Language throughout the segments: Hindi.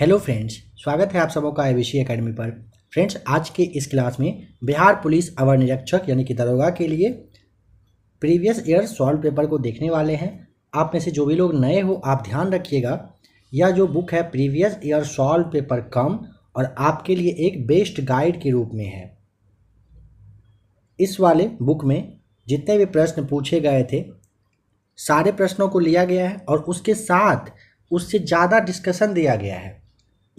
हेलो फ्रेंड्स, स्वागत है आप सबों का एबीसी एकेडमी पर। फ्रेंड्स, आज के इस क्लास में बिहार पुलिस अवर निरीक्षक यानी कि दरोगा के लिए प्रीवियस ईयर सॉल्व पेपर को देखने वाले हैं। आप में से जो भी लोग नए हो आप ध्यान रखिएगा, यह जो बुक है प्रीवियस ईयर सॉल्व पेपर कम और आपके लिए एक बेस्ट गाइड के रूप में है। इस वाले बुक में जितने भी प्रश्न पूछे गए थे सारे प्रश्नों को लिया गया है और उसके साथ उससे ज़्यादा डिस्कशन दिया गया है।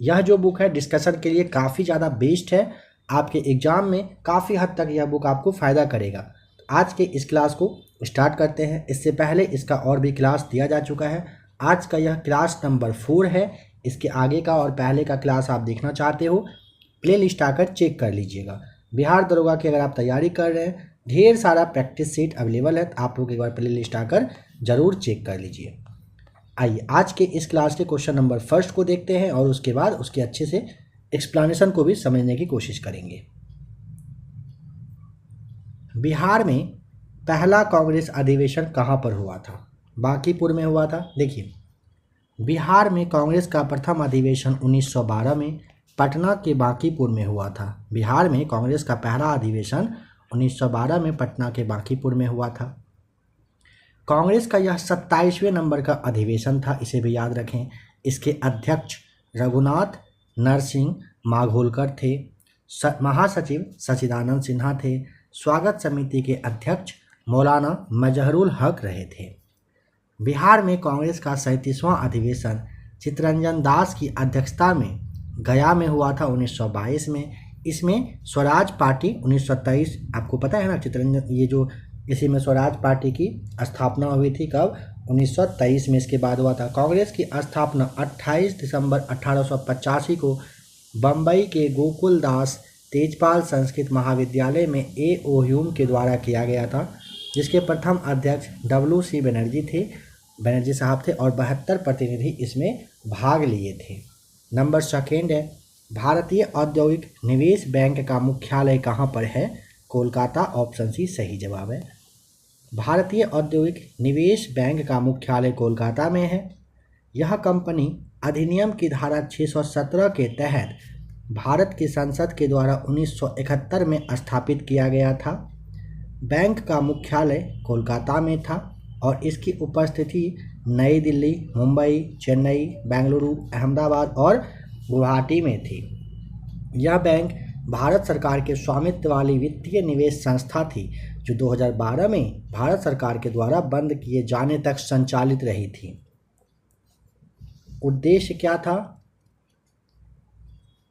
यह जो बुक है डिस्कशन के लिए काफ़ी ज़्यादा बेस्ट है। आपके एग्ज़ाम में काफ़ी हद तक यह बुक आपको फ़ायदा करेगा। तो आज के इस क्लास को स्टार्ट करते हैं। इससे पहले इसका और भी क्लास दिया जा चुका है। आज का यह क्लास नंबर 4 है। इसके आगे का और पहले का क्लास आप देखना चाहते हो प्ले लिस्ट आकर चेक कर लीजिएगा। बिहार दरोगा की अगर आप तैयारी कर रहे हैं, ढेर सारा प्रैक्टिस सेट अवेलेबल है, तो आप लोग एक बार प्ले लिस्ट आकर ज़रूर चेक कर लीजिए। आइए आज के इस क्लास के क्वेश्चन नंबर फर्स्ट को देखते हैं और उसके बाद उसके अच्छे से एक्सप्लेनेशन को भी समझने की कोशिश करेंगे। बिहार में पहला कांग्रेस अधिवेशन कहाँ पर हुआ था? बांकीपुर में हुआ था। देखिए, बिहार में कांग्रेस का प्रथम अधिवेशन 1912 में पटना के बांकीपुर में हुआ था। बिहार में कांग्रेस का पहला अधिवेशन 1912 में पटना के बांकीपुर में हुआ था। कांग्रेस का यह 27वें नंबर का अधिवेशन था, इसे भी याद रखें। इसके अध्यक्ष रघुनाथ नरसिंह माघोलकर थे। महासचिव सच्चिदानंद सिन्हा थे। स्वागत समिति के अध्यक्ष मौलाना मजहरुल हक रहे थे। बिहार में कांग्रेस का 37वां अधिवेशन चित्तरंजन दास की अध्यक्षता में गया में हुआ था 1922 में। इसमें स्वराज पार्टी 1923, आपको पता है ना, चित्तरंजन ये जो इसी में स्वराज पार्टी की स्थापना हुई थी। कब? 1923 में इसके बाद हुआ था। कांग्रेस की स्थापना 28 दिसंबर 1885 को बम्बई के गोकुल दास तेजपाल संस्कृत महाविद्यालय में ए.ओ. ह्यूम के द्वारा किया गया था, जिसके प्रथम अध्यक्ष W.C. बनर्जी थे, बनर्जी साहब थे और 72 प्रतिनिधि इसमें भाग लिए थे। नंबर सेकेंड है, भारतीय औद्योगिक निवेश बैंक का मुख्यालय कहाँ पर है? कोलकाता। ऑप्शन सी सही जवाब है। भारतीय औद्योगिक निवेश बैंक का मुख्यालय कोलकाता में है। यह कंपनी अधिनियम की धारा 617 के तहत भारत की संसद के द्वारा 1971 में स्थापित किया गया था। बैंक का मुख्यालय कोलकाता में था और इसकी उपस्थिति नई दिल्ली, मुंबई, चेन्नई, बेंगलुरु, अहमदाबाद और गुवाहाटी में थी। यह बैंक भारत सरकार के स्वामित्व वाली वित्तीय निवेश संस्था थी, जो 2012 में भारत सरकार के द्वारा बंद किए जाने तक संचालित रही थी। उद्देश्य क्या था?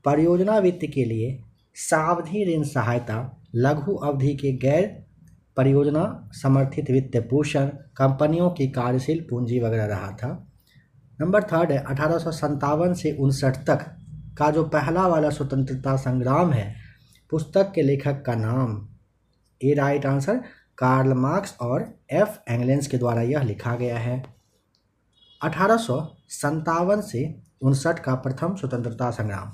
परियोजना वित्त के लिए सावधि ऋण सहायता, लघु अवधि के गैर परियोजना समर्थित वित्त पोषण, कंपनियों की कार्यशील पूंजी वगैरह रहा था। नंबर थर्ड है, 1857 से 59 तक का जो पहला वाला स्वतंत्रता संग्राम है, पुस्तक के लेखक का नाम? ए राइट आंसर, कार्ल मार्क्स और एफ एंगलेंस के द्वारा यह लिखा गया है। 1857 से 59 का प्रथम स्वतंत्रता संग्राम,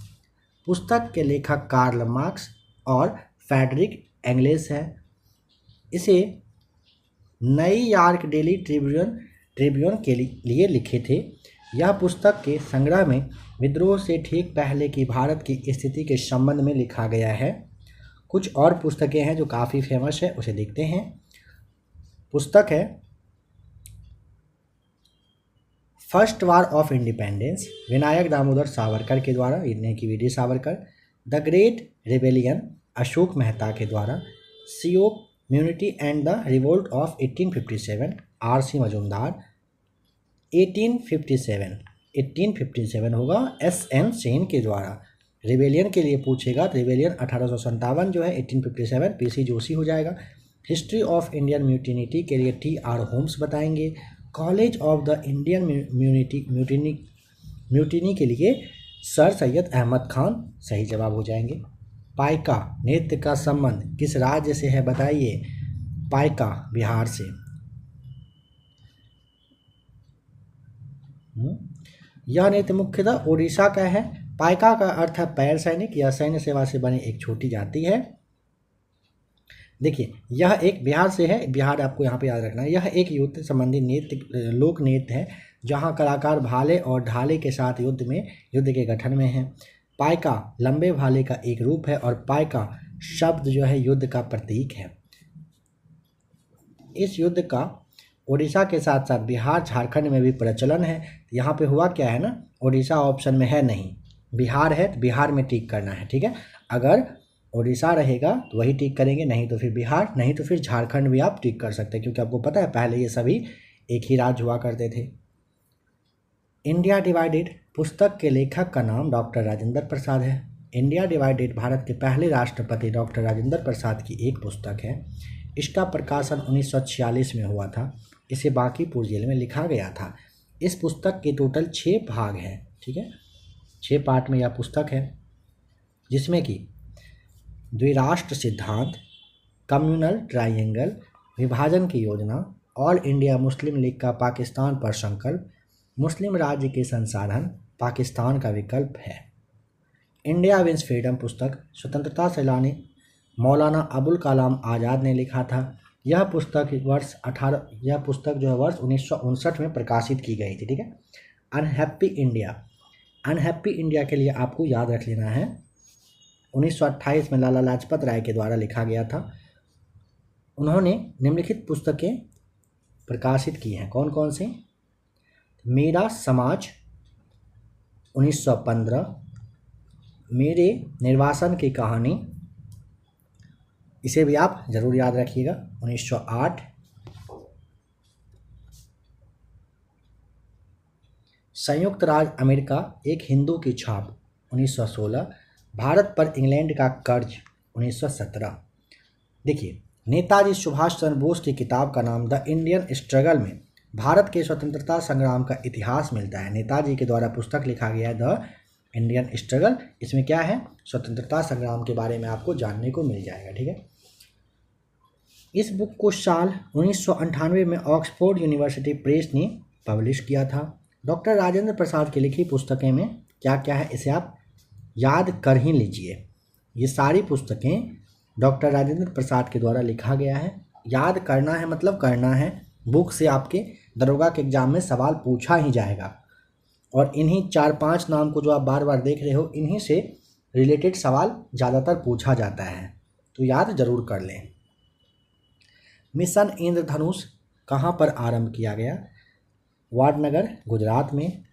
पुस्तक के लेखक कार्ल मार्क्स और फ्रेडरिक एंगलेस है। इसे नई यॉर्क डेली ट्रिब्यून के लिए लिखे थे। यह पुस्तक के संग्रह में विद्रोह से ठीक पहले की भारत की स्थिति के संबंध में लिखा गया है। कुछ और पुस्तकें हैं जो काफ़ी फेमस है, उसे देखते हैं। पुस्तक है first war of independence, Vinayak Damodar Savarkar के द्वारा, इन्हें की वी.डी. Savarkar. The great rebellion, Ashok Mehta के द्वारा। Sepoy mutiny and the revolt of 1857, R.C. Majumdar. 1857 होगा S.N. सेन के द्वारा। रिबेलियन के लिए पूछेगा तो रिबेलियन 1857 जो है 1857 P.C. जोशी हो जाएगा। हिस्ट्री ऑफ इंडियन म्यूटिनिटी के लिए T.R. होम्स बताएंगे। College of the Indian mutiny के लिए सर सैयद अहमद खान सही जवाब हो जाएंगे। पाइका नृत्य का संबंध किस राज्य से है बताइए? पाइका बिहार से। यह नृत्य मुख्यतः उड़ीसा का है। पाइका का अर्थ है पैर सैनिक या सैन्य सेवा से बनी एक छोटी जाति है। देखिए, यह एक बिहार से है। बिहार आपको यहाँ पे याद रखना है। यह एक युद्ध संबंधी नृत्य, लोक नृत्य है जहाँ कलाकार भाले और ढाले के साथ युद्ध के गठन में है। पाइका लंबे भाले का एक रूप है और पाइका शब्द जो है युद्ध का प्रतीक है। इस युद्ध का ओडिशा के साथ साथ बिहार झारखंड में भी प्रचलन है। यहाँ पे हुआ क्या है ना, ओडिशा ऑप्शन में है नहीं, बिहार है तो बिहार में टिक करना है, ठीक है। अगर ओडिशा रहेगा तो वही टिक करेंगे, नहीं तो फिर बिहार, नहीं तो फिर झारखंड भी आप टिक कर सकते हैं, क्योंकि आपको पता है पहले ये सभी एक ही राज्य हुआ करते थे। इंडिया डिवाइडेड पुस्तक के लेखक का नाम डॉक्टर राजेंद्र प्रसाद है। इंडिया डिवाइडेड भारत के पहले राष्ट्रपति डॉक्टर राजेंद्र प्रसाद की एक पुस्तक है। इसका प्रकाशन 1946 में हुआ था। इसे बांकीपुर जेल में लिखा गया था। इस पुस्तक के टोटल 6 भाग हैं, ठीक है, 6 पार्ट में यह पुस्तक है, जिसमें कि द्विराष्ट्र सिद्धांत, कम्युनल ट्रायंगल, विभाजन की योजना, ऑल इंडिया मुस्लिम लीग का पाकिस्तान पर संकल्प, मुस्लिम राज्य के संसाधन, पाकिस्तान का विकल्प है। इंडिया विंस फ्रीडम पुस्तक स्वतंत्रता सेनानी मौलाना अबुल कलाम आज़ाद ने लिखा था। यह पुस्तक वर्ष 1959 में प्रकाशित की गई थी, ठीक है। अनहैप्पी इंडिया के लिए आपको याद रख लेना है 1928 में लाला लाजपत राय के द्वारा लिखा गया था। उन्होंने निम्नलिखित पुस्तकें प्रकाशित की हैं। कौन कौन सी? मेरा समाज 1915, मेरे निर्वासन की कहानी, इसे भी आप जरूर याद रखिएगा, 1908, संयुक्त राज्य अमेरिका एक हिंदू की छाप 1916, भारत पर इंग्लैंड का कर्ज 1917। देखिए, नेताजी सुभाष चंद्र बोस की किताब का नाम द इंडियन स्ट्रगल में भारत के स्वतंत्रता संग्राम का इतिहास मिलता है। नेताजी के द्वारा पुस्तक लिखा गया है द इंडियन स्ट्रगल। इसमें क्या है, स्वतंत्रता संग्राम के बारे में आपको जानने को मिल जाएगा, ठीक है। इस बुक को साल 1998 में ऑक्सफोर्ड यूनिवर्सिटी प्रेस ने पब्लिश किया था। डॉक्टर राजेंद्र प्रसाद की लिखी पुस्तकें में क्या क्या है, इसे आप याद कर ही लीजिए। ये सारी पुस्तकें डॉक्टर राजेंद्र प्रसाद के द्वारा लिखा गया है। याद करना है मतलब करना है। बुक से आपके दरोगा के एग्जाम में सवाल पूछा ही जाएगा, और इन्हीं 4-5 नाम को जो आप बार बार देख रहे हो, इन्हीं से रिलेटेड सवाल ज़्यादातर पूछा जाता है, तो याद जरूर कर लें। मिशन इंद्रधनुष कहाँ पर आरंभ किया गया? वाडनगर, गुजरात में।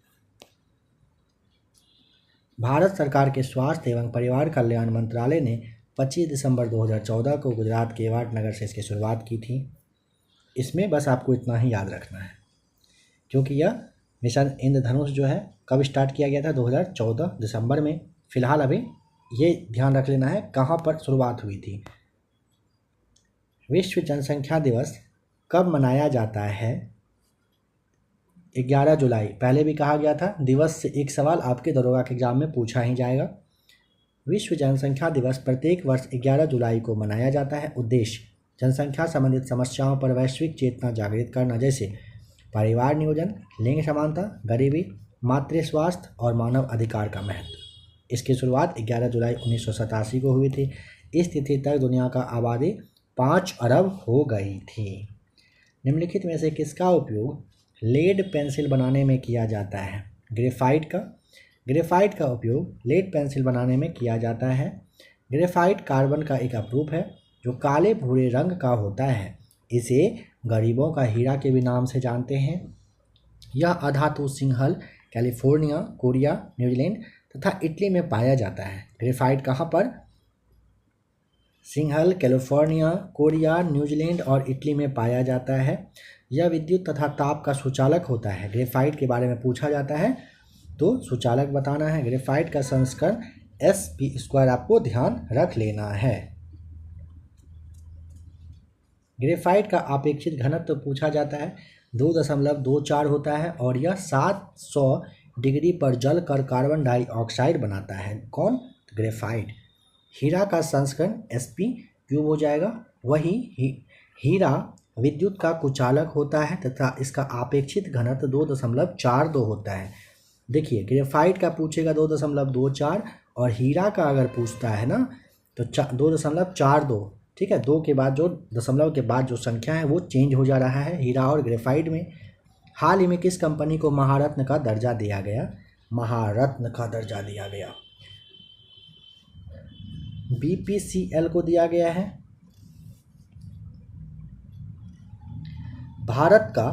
भारत सरकार के स्वास्थ्य एवं परिवार कल्याण मंत्रालय ने 25 दिसंबर 2014 को गुजरात के वाडनगर से इसकी शुरुआत की थी। इसमें बस आपको इतना ही याद रखना है, क्योंकि यह मिशन इंद्रधनुष जो है कब स्टार्ट किया गया था? 2014 दिसंबर में। फिलहाल अभी ये ध्यान रख लेना है कहाँ पर शुरुआत हुई थी। विश्व जनसंख्या दिवस कब मनाया जाता है? 11 जुलाई। पहले भी कहा गया था, दिवस से एक सवाल आपके दरोगा के एग्जाम में पूछा ही जाएगा। विश्व जनसंख्या दिवस प्रत्येक वर्ष 11 जुलाई को मनाया जाता है। उद्देश्य जनसंख्या संबंधित समस्याओं पर वैश्विक चेतना जागृत करना, जैसे परिवार नियोजन, लिंग समानता, गरीबी, मातृ स्वास्थ्य और मानव अधिकार का महत्व। इसकी शुरुआत 11 जुलाई 1987 को हुई थी। इस तिथि तक दुनिया का आबादी 5 अरब हो गई थी। निम्नलिखित में से किसका उपयोग लेड पेंसिल बनाने में किया जाता है? ग्रेफाइट का उपयोग लेड पेंसिल बनाने में किया जाता है। ग्रेफाइट कार्बन का एक अपरूप है जो काले भूरे रंग का होता है। इसे गरीबों का हीरा के भी नाम से जानते हैं। यह अधातु सिंहल कैलिफोर्निया, कोरिया, न्यूजीलैंड तथा इटली में पाया जाता है। ग्रेफाइट कहाँ पर? सिंहल, कैलिफोर्निया, कोरिया, न्यूजीलैंड और इटली में पाया जाता है। यह विद्युत तथा ताप का सुचालक होता है। ग्रेफाइट के बारे में पूछा जाता है तो सुचालक बताना है। ग्रेफाइट का संस्करण Sp² आपको ध्यान रख लेना है। ग्रेफाइट का अपेक्षित घनत्व पूछा जाता है, 2.24 होता है और यह 700 डिग्री पर जलकर कार्बन डाइऑक्साइड बनाता है। कौन? ग्रेफाइट। हीरा का संस्करण Sp³ हो जाएगा। वही हीरा विद्युत का कुचालक होता है तथा इसका अपेक्षित घनत्व 2.42 होता है। देखिए, ग्रेफाइट का पूछेगा 2.24 और हीरा का अगर पूछता है ना तो 2.42, ठीक है। 2 के बाद जो दशमलव के बाद जो संख्या है वो चेंज हो जा रहा है हीरा और ग्रेफाइट में। हाल ही में किस कंपनी को महारत्न का दर्जा दिया गया? महारत्न का दर्जा दिया गया। BPCL को दिया गया है। भारत का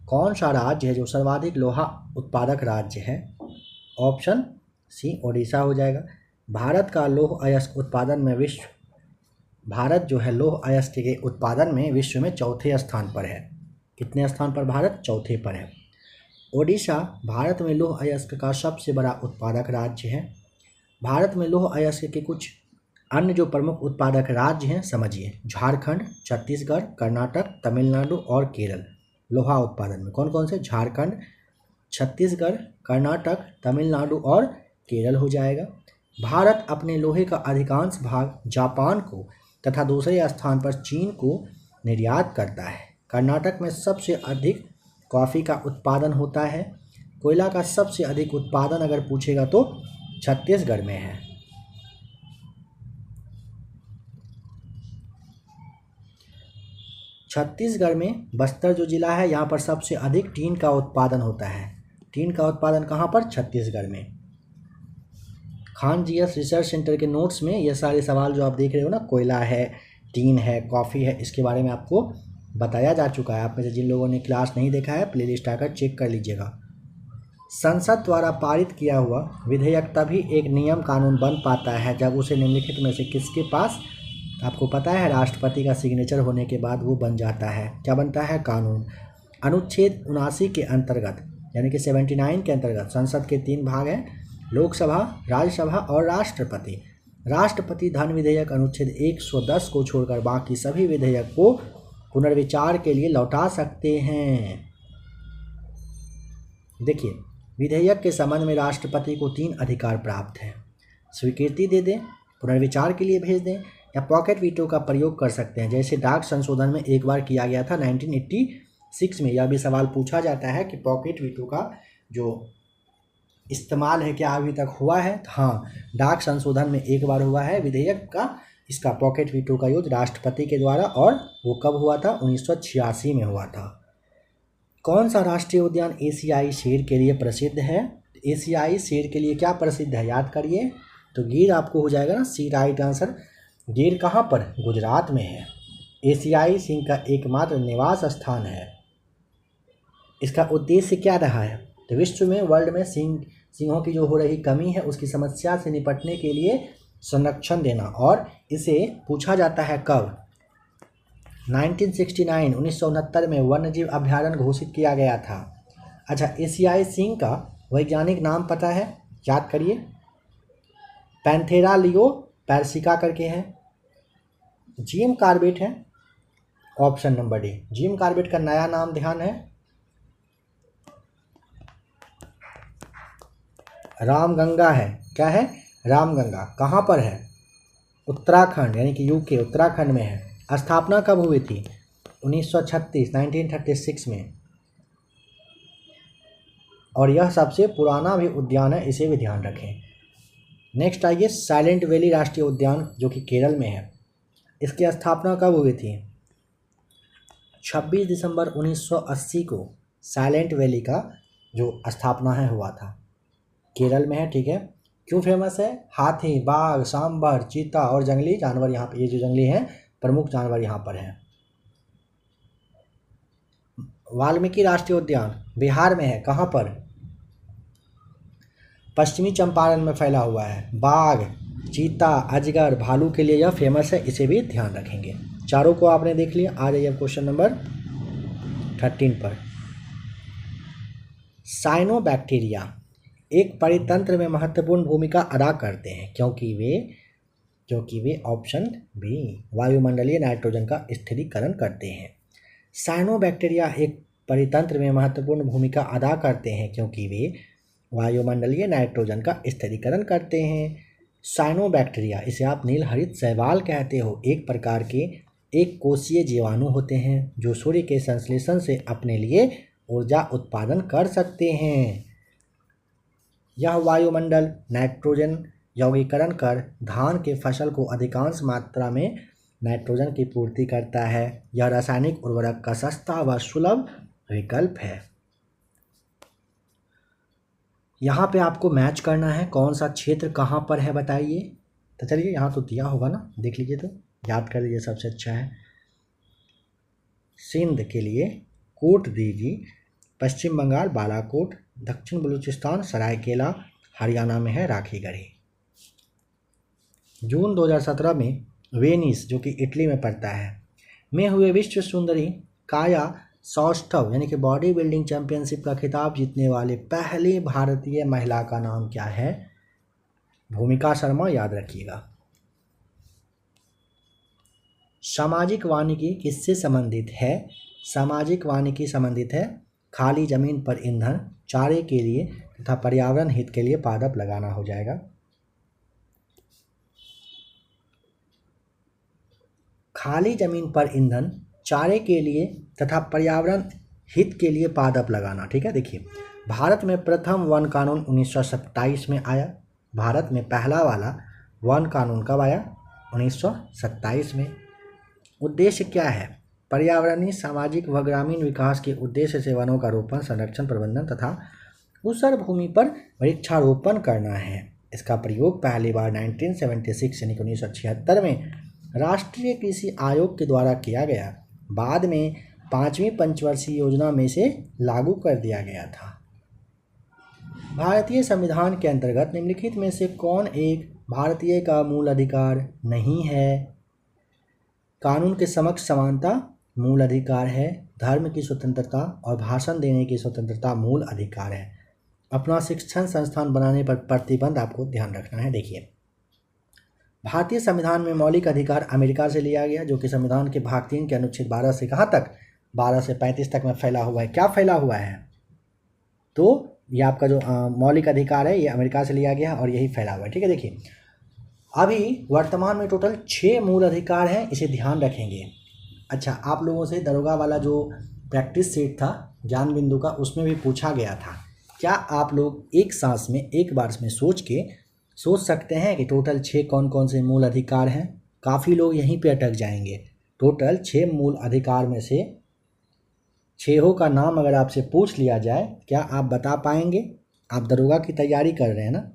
कौन सा राज्य है जो सर्वाधिक लोहा उत्पादक राज्य है? ऑप्शन सी ओडिशा हो जाएगा। भारत का लौह अयस्क उत्पादन में भारत जो है लौह अयस्क के उत्पादन में विश्व में चौथे स्थान पर है। कितने स्थान पर भारत? चौथे पर है। ओडिशा भारत में लौह अयस्क का सबसे बड़ा उत्पादक राज्य है। भारत में लौह अयस्क के कुछ अन्य जो प्रमुख उत्पादक राज्य हैं समझिए। झारखंड, छत्तीसगढ़, कर्नाटक, तमिलनाडु और केरल। लोहा उत्पादन में कौन कौन से? झारखंड, छत्तीसगढ़, कर्नाटक, तमिलनाडु और केरल हो जाएगा। भारत अपने लोहे का अधिकांश भाग जापान को तथा दूसरे स्थान पर चीन को निर्यात करता है। कर्नाटक में सबसे अधिक कॉफ़ी का उत्पादन होता है। कोयला का सबसे अधिक उत्पादन अगर पूछेगा तो छत्तीसगढ़ में है। छत्तीसगढ़ में बस्तर जो जिला है यहाँ पर सबसे अधिक टीन का उत्पादन होता है। टीन का उत्पादन कहाँ पर? छत्तीसगढ़ में। खान जीएस रिसर्च सेंटर के नोट्स में ये सारे सवाल जो आप देख रहे हो ना, कोयला है, टीन है, कॉफ़ी है, इसके बारे में आपको बताया जा चुका है। आप में से जिन लोगों ने क्लास नहीं देखा है प्लेलिस्ट आकर चेक कर लीजिएगा। संसद द्वारा पारित किया हुआ विधेयक तभी एक नियम कानून बन पाता है जब उसे निम्नलिखित में से किसके पास? आपको पता है राष्ट्रपति का सिग्नेचर होने के बाद वो बन जाता है। क्या बनता है? कानून। अनुच्छेद 79 के अंतर्गत यानी कि 79 के अंतर्गत संसद के 3 भाग हैं, लोकसभा, राज्यसभा और राष्ट्रपति। राष्ट्रपति धन विधेयक अनुच्छेद 110 को छोड़कर बाकी सभी विधेयक को पुनर्विचार के लिए लौटा सकते हैं। देखिए, विधेयक के संबंध में राष्ट्रपति को 3 अधिकार प्राप्त हैं। स्वीकृति दे दें, पुनर्विचार के लिए भेज दें या पॉकेट वीटो का प्रयोग कर सकते हैं। जैसे डाक संशोधन में एक बार किया गया था 1986 में। यह भी सवाल पूछा जाता है कि पॉकेट वीटो का जो इस्तेमाल है क्या अभी तक हुआ है? हाँ, डाक संशोधन में एक बार हुआ है विधेयक का, इसका पॉकेट वीटो का यूज राष्ट्रपति के द्वारा, और वो कब हुआ था? 1986 में हुआ था। कौन सा राष्ट्रीय उद्यान एशियाई शेर के लिए प्रसिद्ध है? एशियाई शेर के लिए क्या प्रसिद्ध है? याद करिए। तो गिर आपको हो जाएगा ना, सी राइट आंसर। गिर कहाँ पर? गुजरात में है। एशियाई सिंह का एकमात्र निवास स्थान है। इसका उद्देश्य क्या रहा है? तो विश्व में, वर्ल्ड में सिंहों की जो हो रही कमी है उसकी समस्या से निपटने के लिए संरक्षण देना। और इसे पूछा जाता है कब? 1969 में वन्यजीव अभ्यारण्य घोषित किया गया था। अच्छा, एशियाई सिंह का वैज्ञानिक नाम पता है? याद करिए। पैंथेरा लियो पैर्सिका करके है। जिम कार्बेट है, option number D. Jim Corbett का नया नाम ध्यान है रामगंगा है। क्या है? रामगंगा। कहाँ पर है? उत्तराखंड यानी कि यूके, उत्तराखंड में है। स्थापना कब हुई थी? 1936 में। और यह सबसे पुराना भी उद्यान है, इसे भी ध्यान रखें। नेक्स्ट आइए, साइलेंट वैली राष्ट्रीय उद्यान जो कि केरल में है, इसकी स्थापना कब हुई थी? 26 दिसंबर 1980 को साइलेंट वैली का जो स्थापना है हुआ था। केरल में है, ठीक है। क्यों फेमस है? हाथी, बाघ, सांबर, चीता और जंगली जानवर यहाँ पे, ये जो जंगली हैं प्रमुख जानवर यहाँ पर हैं। वाल्मीकि राष्ट्रीय उद्यान बिहार में है। कहाँ पर? पश्चिमी चंपारण में फैला हुआ है। बाघ, चीता, अजगर, भालू के लिए यह फेमस है, इसे भी ध्यान रखेंगे। चारों को आपने देख लिया। आ जाइए क्वेश्चन नंबर 13 पर। साइनोबैक्टीरिया एक परितंत्र में महत्वपूर्ण भूमिका अदा करते हैं क्योंकि वे ऑप्शन बी वायुमंडलीय नाइट्रोजन का स्थिरीकरण करते हैं। साइनोबैक्टीरिया एक परितंत्र में महत्वपूर्ण भूमिका अदा करते हैं क्योंकि वे वायुमंडलीय नाइट्रोजन का स्थिरीकरण करते हैं। साइनोबैक्टीरिया, इसे आप नीलहरित शैवाल कहते हो, एक प्रकार के एक कोशीय जीवाणु होते हैं जो सूर्य के संश्लेषण से अपने लिए ऊर्जा उत्पादन कर सकते हैं। यह वायुमंडल नाइट्रोजन यौगीकरण कर धान के फसल को अधिकांश मात्रा में नाइट्रोजन की पूर्ति करता है। यह रासायनिक उर्वरक का सस्ता व सुलभ विकल्प है। यहाँ पे आपको मैच करना है कौन सा क्षेत्र कहाँ पर है बताइए। तो चलिए यहाँ तो दिया होगा ना, देख लीजिए तो याद कर लीजिए, सबसे अच्छा है। सिंध के लिए कोट दीघी, पश्चिम बंगाल बालाकोट, दक्षिण बलूचिस्तान सरायकेला, हरियाणा में है राखीगढ़ी। जून 2017 में वेनिस जो कि इटली में पड़ता है में हुए विश्व सुंदरी काया सौष्ठव यानी कि बॉडी बिल्डिंग चैंपियनशिप का खिताब जीतने वाली पहली भारतीय महिला का नाम क्या है? भूमिका शर्मा, याद रखिएगा। सामाजिक वानिकी किससे संबंधित है? सामाजिक वानिकी संबंधित है खाली जमीन पर ईंधन, चारे के लिए तथा पर्यावरण हित के लिए पादप लगाना हो जाएगा। खाली जमीन पर ईंधन, चारे के लिए तथा पर्यावरण हित के लिए पादप लगाना, ठीक है। देखिए, भारत में प्रथम वन कानून 1927 में आया। भारत में पहला वाला वन कानून कब आया? 1927 में। उद्देश्य क्या है? पर्यावरणीय, सामाजिक व ग्रामीण विकास के उद्देश्य से वनों का रोपण, संरक्षण, प्रबंधन तथा ऊसर भूमि पर वृक्षारोपण करना है। इसका प्रयोग पहली बार 1976 यानी 1976 में राष्ट्रीय कृषि आयोग के द्वारा किया गया। बाद में 5वीं पंचवर्षीय योजना में से लागू कर दिया गया था। भारतीय संविधान के अंतर्गत निम्नलिखित में से कौन एक भारतीय का मूल अधिकार नहीं है? कानून के समक्ष समानता मूल अधिकार है, धर्म की स्वतंत्रता और भाषण देने की स्वतंत्रता मूल अधिकार है। अपना शिक्षण संस्थान बनाने पर प्रतिबंध आपको ध्यान रखना है। देखिए, भारतीय संविधान में मौलिक अधिकार अमेरिका से लिया गया, जो कि संविधान के भाग 3 के अनुच्छेद 12 से कहाँ तक? 12 से 35 तक में फैला हुआ है। क्या फैला हुआ है? तो ये आपका जो मौलिक अधिकार है ये अमेरिका से लिया गया और यही फैला हुआ है, ठीक है। देखिए, अभी वर्तमान में टोटल 6 मूल अधिकार हैं, इसे ध्यान रखेंगे। अच्छा, आप लोगों से दरोगा वाला जो प्रैक्टिस सेट था ज्ञान बिंदु का, उसमें भी पूछा गया था। क्या आप लोग एक सांस में, एक बार में सोच सकते हैं कि टोटल 6 कौन कौन से मूल अधिकार हैं? काफ़ी लोग यहीं पे अटक जाएंगे। टोटल 6 मूल अधिकार में से 6 का नाम अगर आपसे पूछ लिया जाए, क्या आप बता पाएंगे? आप दरोगा की तैयारी कर रहे हैं ना,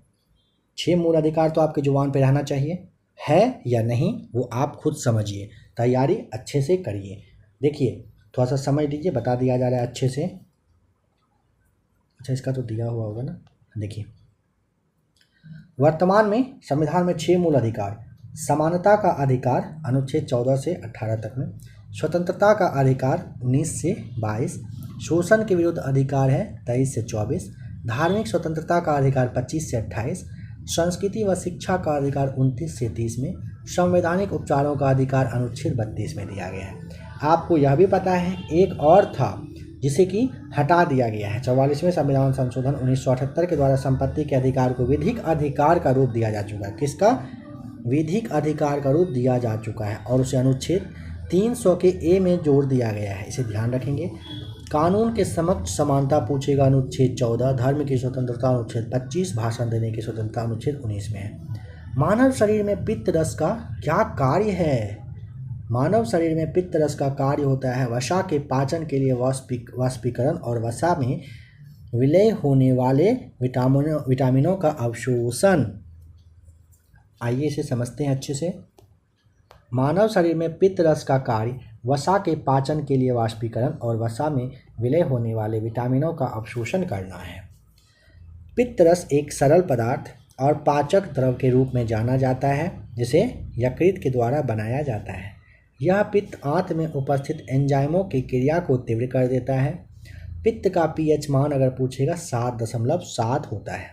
6 मूल अधिकार तो आपके जुबान पे रहना चाहिए, है या नहीं वो आप खुद समझिए, तैयारी अच्छे से करिए। देखिए, थोड़ा सा समझ लीजिए, बता दिया जा रहा है अच्छे से। अच्छा, इसका तो दिया हुआ होगा ना। देखिए, वर्तमान में संविधान में 6 मूल अधिकार: समानता का अधिकार अनुच्छेद 14 से 18 तक में, स्वतंत्रता का अधिकार 19 से 22, शोषण के विरुद्ध अधिकार है 23 से 24, धार्मिक स्वतंत्रता का अधिकार 25 से 28, संस्कृति व शिक्षा का अधिकार 29 से 30 में, संवैधानिक उपचारों का अधिकार अनुच्छेद 32 में दिया गया है। आपको यह भी पता है एक और था जिसे कि हटा दिया गया है। 44वें संविधान संशोधन 1978 के द्वारा संपत्ति के अधिकार को विधिक अधिकार का रूप दिया जा चुका है। किसका? विधिक अधिकार का रूप दिया जा चुका है और उसे अनुच्छेद 300 के ए में जोड़ दिया गया है, इसे ध्यान रखेंगे। कानून के समक्ष समानता पूछेगा अनुच्छेद 14, धर्म की स्वतंत्रता अनुच्छेद 25, भाषण देने की स्वतंत्रता अनुच्छेद 19 में है। मानव शरीर में पित्त रस का क्या कार्य है? मानव शरीर में पित्त रस का कार्य होता है वसा के पाचन के लिए वाष्पीकरण और वसा में विलय होने वाले विटामिनों का अवशोषण। आइए इसे समझते हैं अच्छे से। मानव शरीर में पित्त रस का कार्य वसा के पाचन के लिए वाष्पीकरण और वसा में विलय होने वाले विटामिनों का अवशोषण करना है। पित्त रस एक सरल पदार्थ और पाचक द्रव के रूप में जाना जाता है, जिसे यकृत के द्वारा बनाया जाता है। यह पित्त आंत में उपस्थित एंजाइमों की क्रिया को तीव्र कर देता है। पित्त का पीएच मान अगर पूछेगा 7.7 होता है।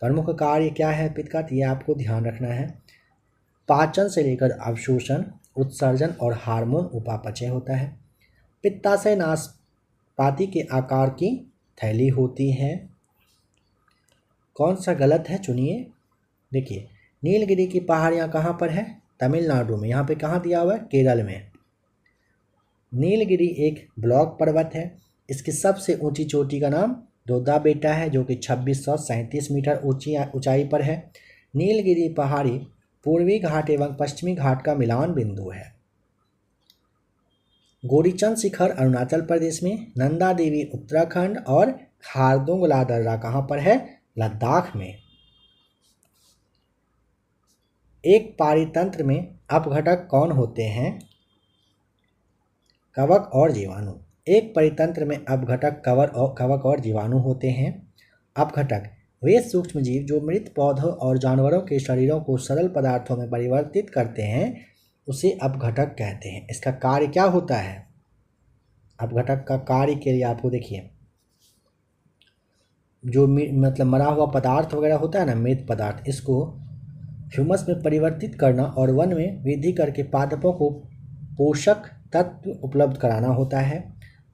प्रमुख कार्य क्या है पित्त का? ये आपको ध्यान रखना है। पाचन से लेकर अवशोषण, उत्सर्जन और हार्मोन उपापचय होता है। पित्ताशय नाशपाती के आकार की थैली होती है। कौन सा गलत है चुनिए। देखिए, नीलगिरी की पहाड़ियाँ कहाँ पर है? तमिलनाडु में। यहाँ पे कहाँ दिया हुआ है? केरल में। नीलगिरी एक ब्लॉक पर्वत है। इसकी सबसे ऊंची चोटी का नाम दोदा बेटा है, जो कि 2637 मीटर ऊंचाई पर है। नीलगिरी पहाड़ी पूर्वी घाट एवं पश्चिमी घाट का मिलान बिंदु है। गोरीचंद शिखर अरुणाचल प्रदेश में, नंदा देवी उत्तराखंड और खारदुंग ला दर्रा कहाँ पर है? लद्दाख में एक पारितंत्र में अपघटक कौन होते हैं? कवक और जीवाणु। एक परितंत्र में अपघटक कवक और जीवाणु होते हैं। अपघटक वे सूक्ष्मजीव जो मृत पौधों और जानवरों के शरीरों को सरल पदार्थों में परिवर्तित करते हैं उसे अपघटक कहते हैं। इसका कार्य क्या होता है? अपघटक का कार्य के लिए आपको देखिए, जो मतलब मरा हुआ पदार्थ वगैरह होता है ना, मृत पदार्थ, इसको ह्यूमस में परिवर्तित करना और वन में वृद्धि करके पादपों को पोषक तत्व उपलब्ध कराना होता है।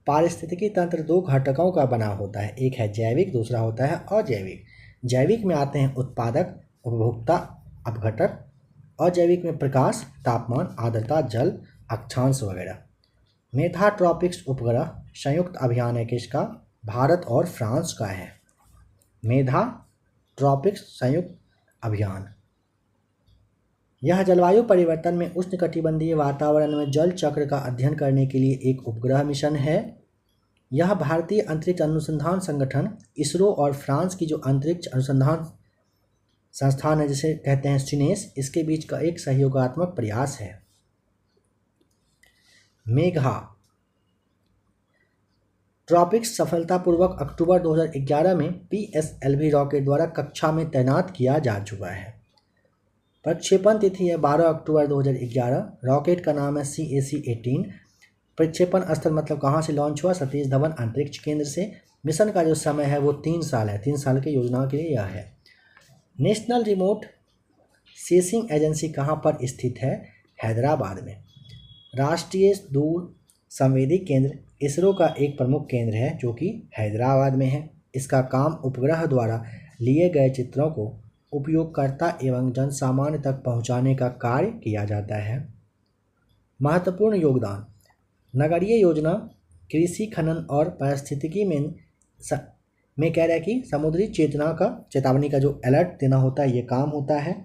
पारिस्थितिकी तंत्र दो घटकों का बना होता है, एक है जैविक, दूसरा होता है अजैविक। जैविक में आते हैं उत्पादक, उपभोक्ता, अपघटक। अजैविक में प्रकाश, तापमान, आर्द्रता, जल, अक्षांश वगैरह। मेधा ट्रॉपिक्स उपग्रह संयुक्त अभियान है किसका? भारत और फ्रांस का है। मेधा ट्रॉपिक्स संयुक्त अभियान यह जलवायु परिवर्तन में उष्णकटिबंधीय वातावरण में जल चक्र का अध्ययन करने के लिए एक उपग्रह मिशन है। यह भारतीय अंतरिक्ष अनुसंधान संगठन इसरो और फ्रांस की जो अंतरिक्ष अनुसंधान संस्थान है जिसे कहते हैं सिनेस, इसके बीच का एक सहयोगात्मक प्रयास है। मेघा ट्रॉपिक्स सफलतापूर्वक अक्टूबर 2011 में PSLV रॉकेट द्वारा कक्षा में तैनात किया जा चुका है। प्रक्षेपण तिथि है 12 अक्टूबर 2011। रॉकेट का नाम है CAC-18। प्रक्षेपण स्थल मतलब कहाँ से लॉन्च हुआ? सतीश धवन अंतरिक्ष केंद्र से। मिशन का जो समय है वो 3 साल है। 3 साल की योजना के लिए यह है। नेशनल रिमोट सेंसिंग एजेंसी कहाँ पर स्थित है? हैदराबाद में। राष्ट्रीय दूर संवेदी केंद्र इसरो का एक प्रमुख केंद्र है जो कि हैदराबाद में है। इसका काम उपग्रह द्वारा लिए गए चित्रों को उपयोगकर्ता एवं जन सामान्य तक पहुंचाने का कार्य किया जाता है। महत्वपूर्ण योगदान नगरीय योजना, कृषि, खनन और पारिस्थितिकी में कह रहा है कि समुद्री चेतावनी का जो अलर्ट देना होता है ये काम होता है।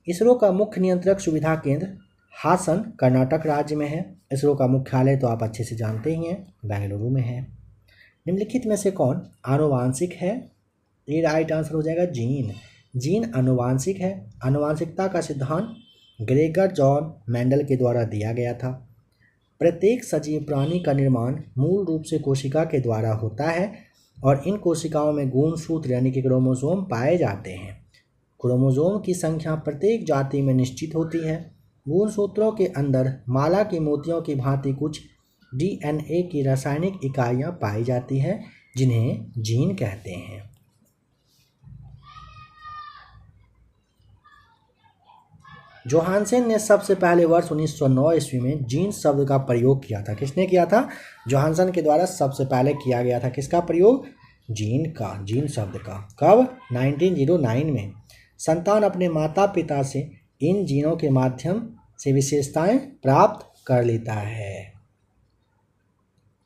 इसरो का मुख्य नियंत्रक सुविधा केंद्र हासन कर्नाटक राज्य में है। इसरो का मुख्यालय तो आप अच्छे से जानते ही हैं, बेंगलुरु में है। निम्नलिखित में से कौन आनुवांशिक है? ये राइट आंसर हो जाएगा जीन। जीन आनुवांशिक है। आनुवांशिकता का सिद्धांत ग्रेगर जॉन मेंडल के द्वारा दिया गया था। प्रत्येक सजीव प्राणी का निर्माण मूल रूप से कोशिका के द्वारा होता है और इन कोशिकाओं में गुणसूत्र यानी कि क्रोमोसोम पाए जाते हैं। क्रोमोसोम की संख्या प्रत्येक जाति में निश्चित होती है। गुणसूत्रों के अंदर माला के मोतियों की भांति कुछ DNA की रासायनिक इकाइयां पाई जाती हैं जिन्हें जीन कहते हैं। जोहानसन ने सबसे पहले वर्ष 1909 ईस्वी में जीन शब्द का प्रयोग किया था। किसने किया था? जोहानसन के द्वारा सबसे पहले किया गया था। किसका प्रयोग? जीन का, जीन शब्द का। कब? 1909 में। संतान अपने माता पिता से इन जीनों के माध्यम से विशेषताएं प्राप्त कर लेता है।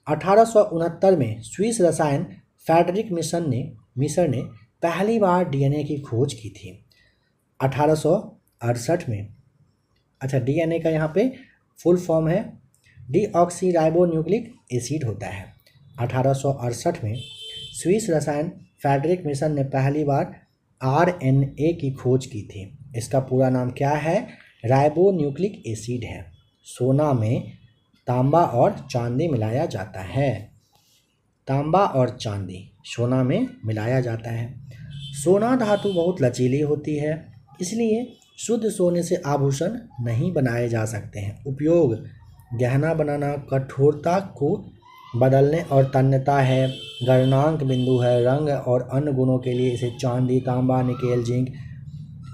1869 में स्विस रसायन फ्रेडरिक मिशर ने पहली बार DNA की खोज की थी। 1868 में, अच्छा DNA का यहाँ पे फुल फॉर्म है डीऑक्सीराइबोन्यूक्लिक एसिड होता है। 1868 में स्विस रसायन फ्रेडरिक मिशर ने पहली बार RNA की खोज की थी। इसका पूरा नाम क्या है? राइबोन्यूक्लिक एसिड है। सोना में तांबा और चांदी मिलाया जाता है। तांबा और चांदी सोना में मिलाया जाता है। सोना धातु बहुत लचीली होती है, इसलिए शुद्ध सोने से आभूषण नहीं बनाए जा सकते हैं। उपयोग गहना बनाना, कठोरता को बदलने और तन्यता है, गणनांक बिंदु है, रंग और अन्य गुणों के लिए इसे चांदी, तांबा, निकेल, जिंक,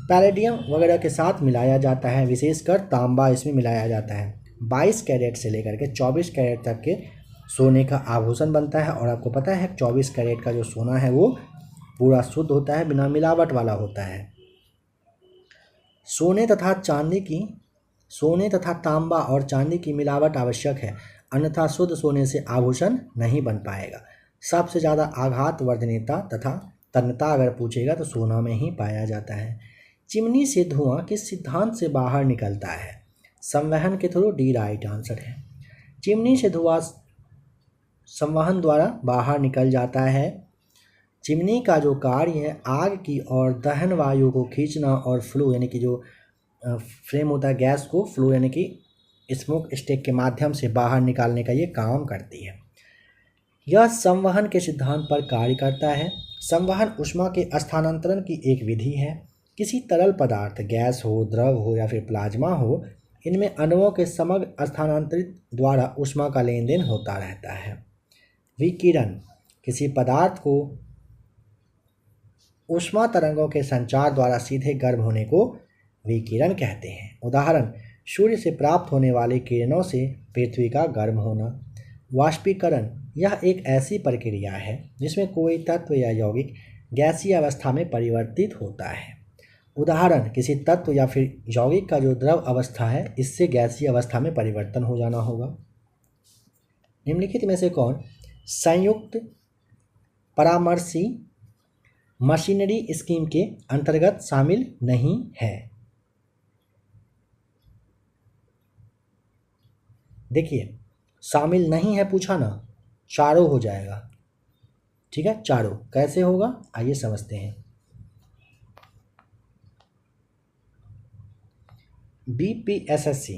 पैलेडियम वगैरह के साथ मिलाया जाता है। विशेषकर तांबा इसमें मिलाया जाता है। 22 कैरेट से लेकर के 24 कैरेट तक के सोने का आभूषण बनता है। और आपको पता है 24 कैरेट का जो सोना है वो पूरा शुद्ध होता है, बिना मिलावट वाला होता है। सोने तथा तांबा और चांदी की मिलावट आवश्यक है, अन्यथा शुद्ध सोने से आभूषण नहीं बन पाएगा। सबसे ज़्यादा आघात वर्धनीयता तथा तन्यता अगर पूछेगा तो सोना में ही पाया जाता है। चिमनी से धुआं किस सिद्धांत से बाहर निकलता है? संवहन के थ्रू, डी राइट आंसर है। चिमनी से धुआं संवहन द्वारा बाहर निकल जाता है। चिमनी का जो कार्य है आग की और दहन वायु को खींचना और फ्लू यानी कि जो फ्लेम होता है गैस को फ्लू यानी कि स्मोक स्टेक के माध्यम से बाहर निकालने का ये काम करती है। यह संवहन के सिद्धांत पर कार्य करता है। संवहन ऊष्मा के स्थानांतरण की एक विधि है। किसी तरल पदार्थ गैस हो, द्रव हो या फिर प्लाज्मा हो, इनमें अणुओं के समग्र स्थानांतरित द्वारा ऊष्मा का लेन देन होता रहता है। विकिरण किसी पदार्थ को ऊष्मा तरंगों के संचार द्वारा सीधे गर्म होने को विकिरण कहते हैं। उदाहरण, सूर्य से प्राप्त होने वाली किरणों से पृथ्वी का गर्म होना। वाष्पीकरण यह एक ऐसी प्रक्रिया है जिसमें कोई तत्व या यौगिक गैसीय अवस्था में परिवर्तित होता है। उदाहरण, किसी तत्व या फिर यौगिक का जो द्रव अवस्था है इससे गैसीय अवस्था में परिवर्तन हो जाना होगा। निम्नलिखित में से कौन संयुक्त परामर्शी मशीनरी स्कीम के अंतर्गत शामिल नहीं है? देखिए, शामिल नहीं है पूछा ना, चारों हो जाएगा। ठीक है, चारों कैसे होगा आइए समझते हैं। बीपीएसएससी